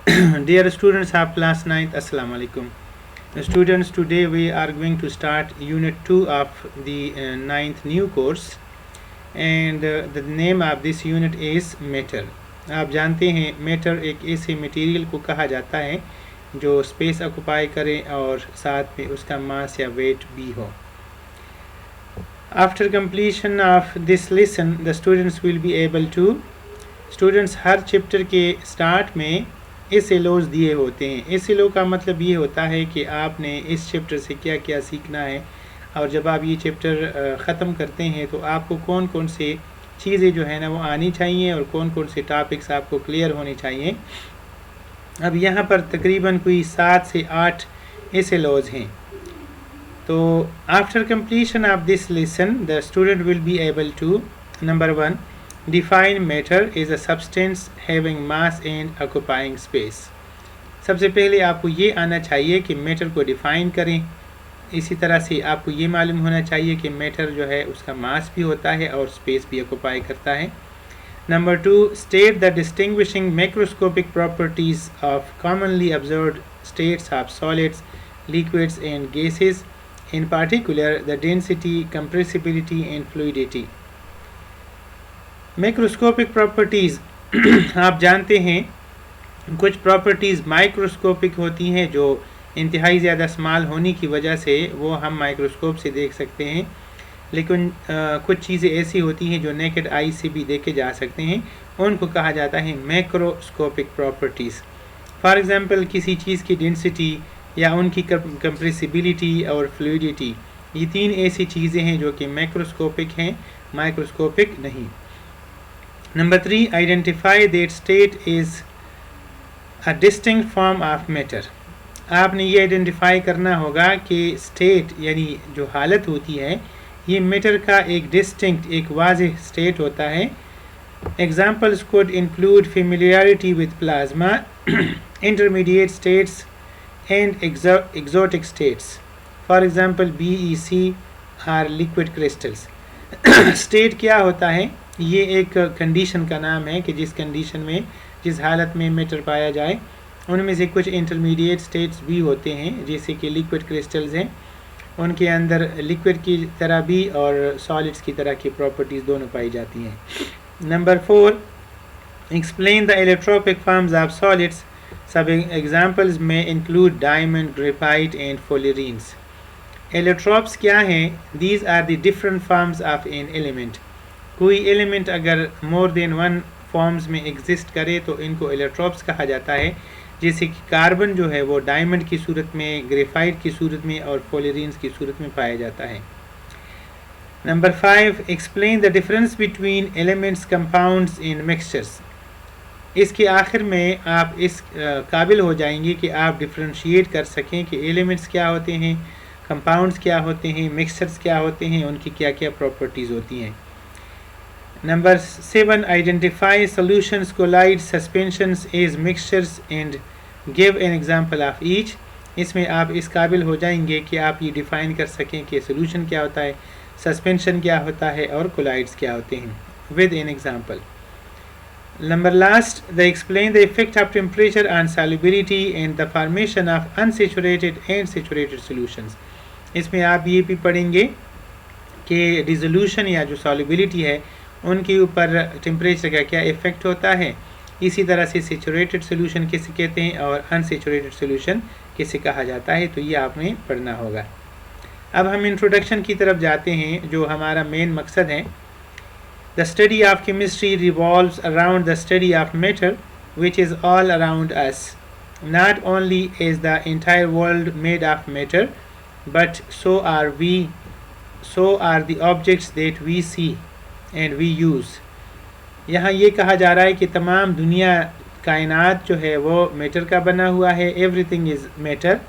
Dear students of class 9th, Assalamu alaikum. Students, today we are going to start unit 2 of the 9th new course, and the name of this unit is matter. आप जानते हैं matter एक ऐसे material को कहा जाता है जो स्पेस ऑक्युपाई करे और साथ में उसका मास या वेट भी हो. After completion of this lesson, the students will be able to students her chapter के स्टार्ट में एसएलओज दिए होते हैं. एसएलओ का मतलब ये होता है कि आपने इस चैप्टर से क्या क्या सीखना है, और जब आप ये चैप्टर ख़त्म करते हैं तो आपको कौन कौन से चीज़ें जो है ना वो आनी चाहिए और कौन कौन से टॉपिक्स आपको क्लियर होने चाहिए. अब यहाँ पर तकरीबन कोई 7 से 8 एसएलओज हैं. तो after completion of this lesson the student will be able to number 1 Define matter is a substance having mass and occupying space. सबसे पहले आपको ये आना चाहिए कि मैटर को डिफ़ाइन करें. इसी तरह से आपको ये मालूम होना चाहिए कि मैटर जो है उसका मास भी होता है और स्पेस भी ऑक्युपाई करता है. Number 2, state the distinguishing macroscopic properties of commonly observed states of solids, liquids and gases, in particular the density, compressibility and fluidity. Macroscopic properties आप जानते हैं कुछ प्रॉपर्टीज़ माइक्रोस्कोपिक होती हैं जो इंतहाई ज़्यादा स्मॉल होने की वजह से वो हम माइक्रोस्कोप से देख सकते हैं, लेकिन कुछ चीज़ें ऐसी होती हैं जो नेकेड आई से भी देखे जा सकते हैं, उनको कहा जाता है मैक्रोस्कोपिक प्रॉपर्टीज़. फॉर एग्ज़ाम्पल किसी चीज़ की डेंसिटी या उनकी कंप्रेसिबिलिटी और फ्लूइडिटी, ये 3 ऐसी चीज़ें हैं जो कि मैक्रोस्कोपिक हैं, माइक्रोस्कोपिक नहीं. Number 3, identify that state is a distinct form of matter. आपने ये आइडेंटिफाई करना होगा कि स्टेट यानी जो हालत होती है ये मैटर का एक डिस्टिंक्ट, एक वाज़ेह स्टेट होता है. Examples could include familiarity with plasma, intermediate states and exotic states. For example, BEC are liquid crystals. State क्या होता है? ये एक कंडीशन का नाम है कि जिस कंडीशन में, जिस हालत में मैटर पाया जाए. उनमें से कुछ इंटरमीडिएट स्टेट्स भी होते हैं जैसे कि लिक्विड क्रिस्टल्स हैं, उनके अंदर लिक्विड की तरह भी और सॉलिड्स की तरह की प्रॉपर्टीज़ दोनों पाई जाती हैं. Number 4, explain the allotropic forms of solids. सब एग्जांपल्स में include diamond, graphite and fullerenes. Allotropes क्या हैं? These are the different forms of an element. कोई एलिमेंट अगर मोर देन 1 फॉर्म्स में एग्जिस्ट करे तो इनको एलेक्ट्रोप्स कहा जाता है. जैसे कि कार्बन जो है वो डायमंड की सूरत में, ग्रेफाइट की सूरत में और फुलरीन्स की सूरत में पाया जाता है. Number 5, explain the difference between elements, compounds in mixtures. इसके आखिर में आप इस काबिल हो जाएंगे कि आप डिफ्रेंशिएट कर सकें कि एलिमेंट्स क्या होते हैं, कंपाउंड्स क्या होते हैं, मिक्सचर्स क्या होते हैं, उनकी क्या क्या प्रॉपर्टीज़ होती हैं. Number 7, identify solutions, colloids, suspensions as mixtures and give an example of each. इसमें आप इस काबिल हो जाएंगे कि आप ये डिफ़ाइन कर सकें कि सोल्यूशन क्या होता है, सस्पेंशन क्या होता है और कोलाइड्स क्या होते हैं with an example. Number last, they explain the effect of temperature on solubility and the formation of unsaturated and saturated solutions. इसमें आप ये भी पढ़ेंगे कि डिसोल्यूशन या जो सॉल्युबिलिटी है उनके ऊपर टेम्परेचर का क्या इफ़ेक्ट होता है. इसी तरह से सेचुरेटेड सोल्यूशन किसे कहते हैं और अनसेचुरेटेड सोल्यूशन किसे कहा जाता है, तो ये आपने पढ़ना होगा. अब हम इंट्रोडक्शन की तरफ जाते हैं जो हमारा मेन मकसद है. The study of chemistry revolves around the study of matter which is all around us. Not only is the entire world made of matter but so are the objects that we see and we use. यहाँ ये कहा जा रहा है कि तमाम दुनिया, कायनात जो है वो मैटर का बना हुआ है. Everything is matter.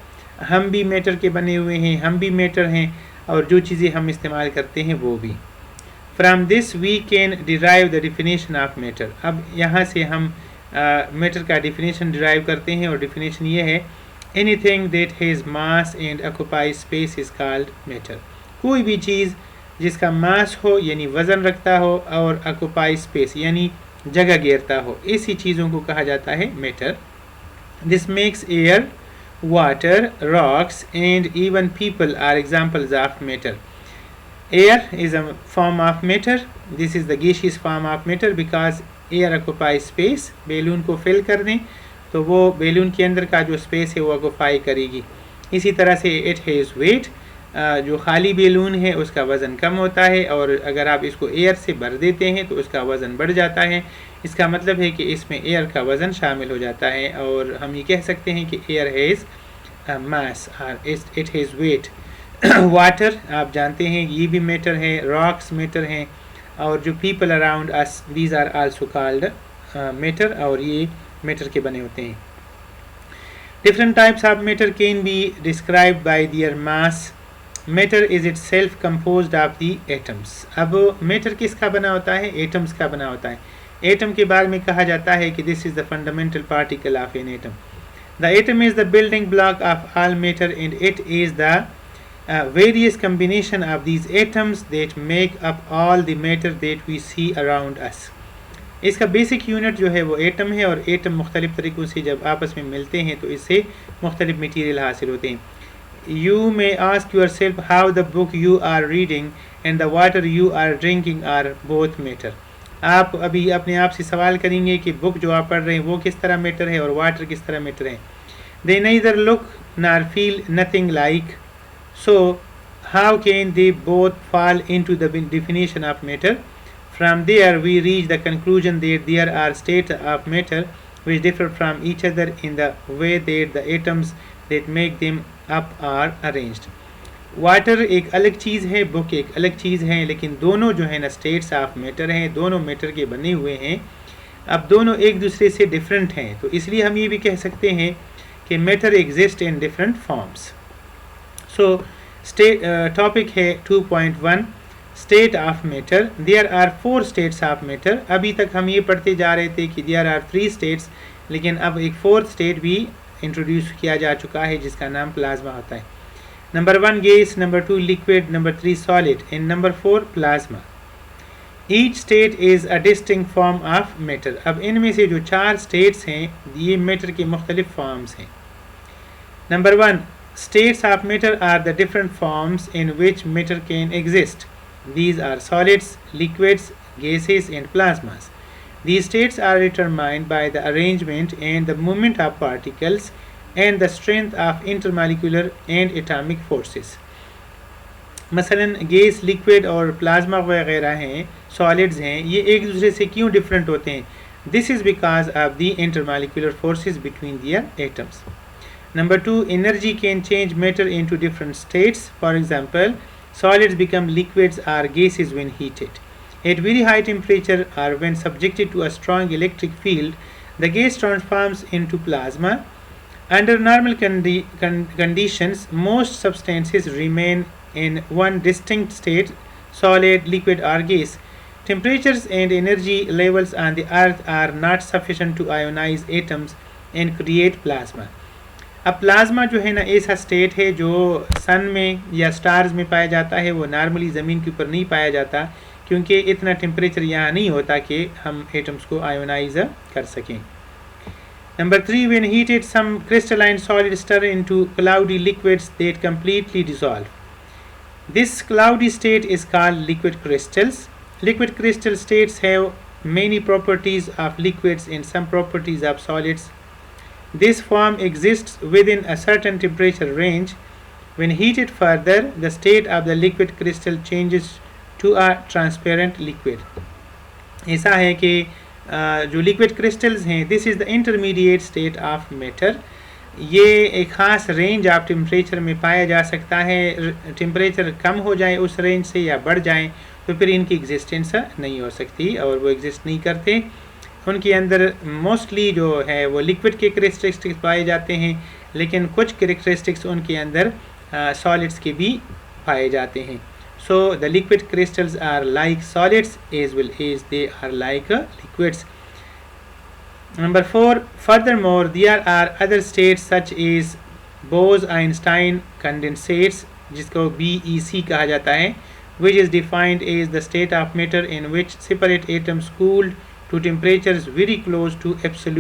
हम भी मैटर के बने हुए हैं, हम भी मैटर हैं, और जो चीज़ें हम इस्तेमाल करते हैं वो भी. From this we can derive the definition of matter. अब यहाँ से हम मैटर का डिफिनेशन डिराइव करते हैं और डिफिनेशन ये है, anything that has mass and occupy space is called matter. कोई भी चीज़ जिसका मास हो यानी वज़न रखता हो और ऑक्युपाई स्पेस यानी जगह घेरता हो, ऐसी चीज़ों को कहा जाता है matter. This makes air, water, rocks, and even people are examples of matter. Air is a form of matter. This is the gaseous form of matter because air occupies space. Balloon को fill कर दें तो वो balloon के अंदर का जो space है वो ऑक्यूपाई करेगी. इसी तरह से इट हैज़ वेट. जो खाली बैलून है उसका वज़न कम होता है और अगर आप इसको एयर से भर देते हैं तो उसका वज़न बढ़ जाता है. इसका मतलब है कि इसमें एयर का वज़न शामिल हो जाता है और हम ये कह सकते हैं कि एयर हैज़ मास और इट हैज़ वेट. वाटर आप जानते हैं ये भी मैटर है, रॉक्स मैटर हैं और जो people around us these are also called matter और ये मैटर के बने होते हैं. Different types of matter can be described by their mass. Matter is itself composed of the atoms. अब मैटर किसका बना होता है? एटम्स का बना होता है. एटम के बारे में कहा जाता है कि this is the fundamental particle of an atom. The atom is the building block of all matter and it is the various combination of these atoms that make up all the matter that we see around us. इसका basic unit जो है वो atom है और atom मुख्तलिफ तरीक़ों से जब आपस में मिलते हैं तो इससे मुख्तलिफ मटीरियल हासिल होते हैं. You may ask yourself how the book you are reading and the water you are drinking are both matter. आप अभी अपने आप से सवाल करेंगे कि बुक जो आप पढ़ रहे हैं वो किस तरह मैटर है और वाटर किस तरह मैटर है. They neither look nor feel nothing like. So how can they both fall into the definition of matter? From there we reach the conclusion that there are states of matter which differ from each other in the way that the atoms that make them up are arranged. Water एक अलग चीज़ है, book एक अलग चीज़ है, लेकिन दोनों जो है ना स्टेट्स ऑफ मैटर हैं, दोनों मैटर के बने हुए हैं. अब दोनों एक दूसरे से डिफरेंट हैं तो इसलिए हम ये भी कह सकते हैं कि matter exist in different forms. So topic है 2.1 state of matter. There are 4 states of matter. अभी तक हम ये पढ़ते जा रहे थे कि देयर आर 3 स्टेट्स, लेकिन अब एक 4th स्टेट भी इंट्रोड्यूस किया जा चुका है जिसका नाम प्लाज्मा होता है. Number 1 gas, number 2 liquid, number 3 solid and number 4 plasma. Each state is a distinct form of matter. अब इनमें से जो 4 स्टेट्स हैं ये मैटर के मुख्तलिफ फॉर्म्स हैं. Number 1 states of matter are the different forms in which matter can exist. These are solids, liquids, gases and plasmas. These states are determined by the arrangement and the movement of particles and the strength of intermolecular and atomic forces. मसलन gas, liquid और plasma वगैरह हैं, solids हैं, ये एक दूसरे से क्यों डिफरेंट होते हैं? This is because of the intermolecular forces between their atoms. Number 2, energy can change matter into different states. For example, solids become liquids or gases when heated. At very high temperature or when subjected to a strong electric field, the gas transforms into plasma. Under normal conditions, most substances remain in one distinct state, solid, liquid or gas. Temperatures and energy levels on the earth are not sufficient to ionize atoms and create plasma. अब plasma जो है ना ऐसा state है जो सन में या stars में पाया जाता है, वो नॉर्मली ज़मीन के ऊपर नहीं पाया जाता क्योंकि इतना टेम्परेचर यहाँ नहीं होता कि हम एटम्स को आयोनाइज कर सकें. Number 3 when heated some crystalline solid stir into cloudy liquids that completely dissolve. This cloudy state is called liquid crystals. Liquid crystal states have many properties of liquids and some properties of solids. This form exists within a certain temperature range. When heated further, the state of the liquid crystal changes to a transparent liquid. ऐसा है कि जो liquid crystals हैं, this is the intermediate state of matter. ये एक ख़ास range of temperature में पाया जा सकता है. टेम्परेचर कम हो जाए उस रेंज से या बढ़ जाए तो फिर इनकी एग्जिस्टेंस नहीं हो सकती और वो एग्जिस्ट नहीं करते. उनके अंदर मोस्टली जो है वो लिक्विड के कैरेक्टरिस्टिक्स पाए जाते हैं, लेकिन कुछ कैरेक्टरिस्टिक्स उनके अंदर सॉलिड्स के भी पाए जाते हैं. So the liquid crystals are like solids as well as they are like liquids. Number 4 furthermore there are other states such as Bose Einstein condensates, जिसको BEC कहा जाता है, which is defined as the state of matter in which separate atoms cooled to temperatures very close to absolute